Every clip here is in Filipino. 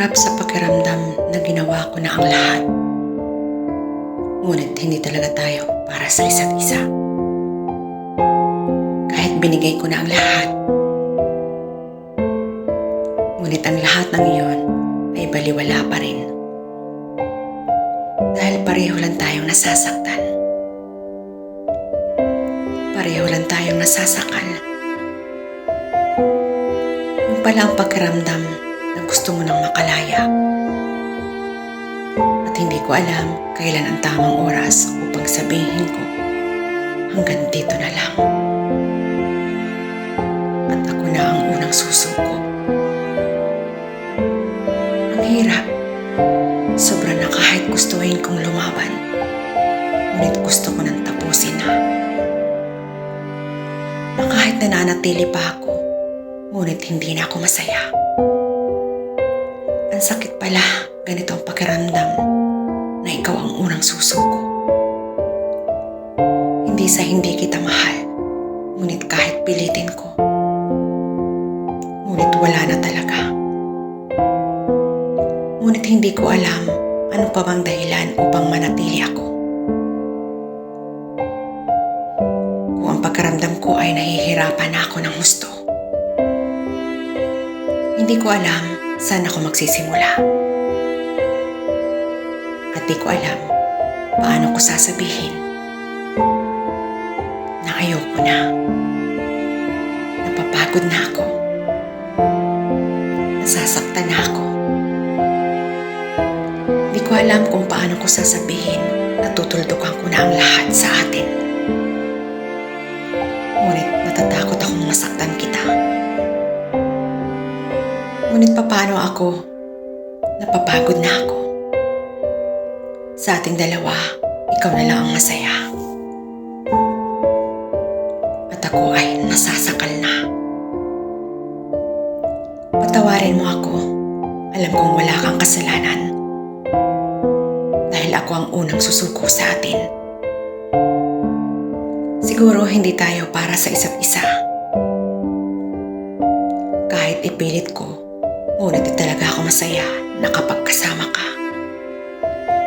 hirap sa pakiramdam na ginawa ko na ang lahat. Ngunit hindi talaga tayo para sa isa't isa. Kahit binigay ko na ang lahat, ngunit ang lahat ng iyon ay baliwala pa rin. Dahil pareho lang tayong nasasaktan. Pareho lang tayong nasasakal. Yung pala ang pakiramdam na gusto mo nang makalaya. At hindi ko alam kailan ang tamang oras upang sabihin ko, hanggang dito na lang. At ako na ang unang susuko. Ang hirap. Sobra na kahit gustuhin kong lumaban. Ngunit gusto ko nang tapusin na. Na kahit nananatili pa ako, ngunit hindi na ako masaya. Ang sakit pala, ganito ang pakiramdam na ikaw ang unang susuko. Hindi sa hindi kita mahal, ngunit kahit pilitin ko, ngunit wala na talaga. Ngunit hindi ko alam ano pa bang dahilan upang manatili ako. Kung ang pakiramdam ko ay nahihirapan na ako ng husto. Hindi ko alam saan ako magsisimula. At di ko alam paano ko sasabihin na ayoko na. Napapagod na ako. Nasasaktan na ako. Di ko alam kung paano ko sasabihin na tutuldukan ko na ang lahat sa atin. Ngunit natatakot akong masaktan kita. Ngunit paano ako? Napapagod na ako. Sa ating dalawa, ikaw na lang ang masaya. At ako ay nasasakal na. Patawarin mo ako. Alam kong wala kang kasalanan. Dahil ako ang unang susuko sa atin. Siguro hindi tayo para sa isa't isa. Kahit ipilit ko, ngunit di talaga ako masaya na kapag kasama ka.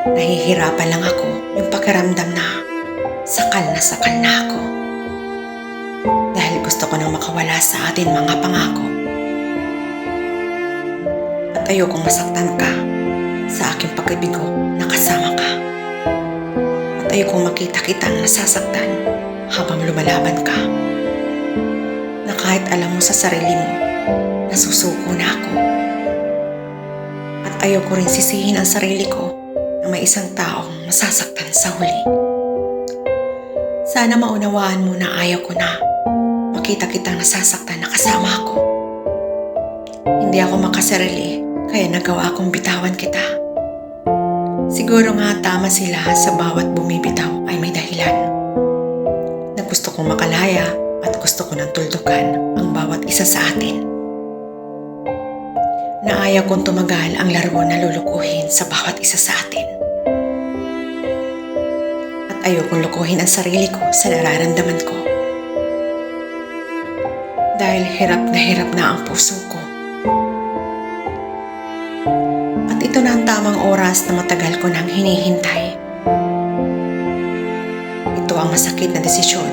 Nahihirapan lang ako yung pakiramdam na sakal na ako. Dahil gusto ko nang makawala sa atin mga pangako. At ayokong masaktan ka sa aking pag-ibigo na kasama ka. At ayokong makita kitang nasasaktan habang lumalaban ka. Na kahit alam mo sa sarili mo, nasusuko na ako. At ayoko rin sisihin ang sarili ko na may isang taong masasaktan sa huli. Sana maunawaan mo na ayaw ko na makita kitang nasasaktan na kasama ako. Hindi ako makasarili kaya nagawa kong bitawan kita. Siguro nga tama sila sa bawat bumibitaw ay may dahilan. Na gusto kong makalaya at gusto ko nang tuldukan ang bawat isa sa atin. Na ayaw kong tumagal ang laro na lulukuhin sa bawat isa sa atin. At ayaw kong lukuhin ang sarili ko sa nararamdaman ko. Dahil hirap na ang puso ko. At ito na ang tamang oras na matagal ko nang hinihintay. Ito ang masakit na desisyon,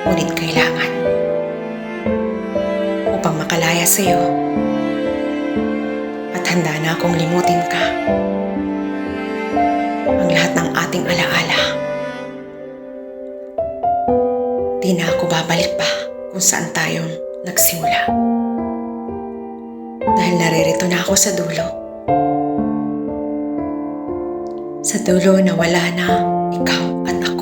ngunit kailangan. Upang makalaya sa iyo. At handa na akong limutin ka. Ang lahat ng ating alaala. Di na ako babalik pa kung saan tayong nagsimula. Dahil naririto na ako sa dulo. Sa dulo na wala na ikaw at ako.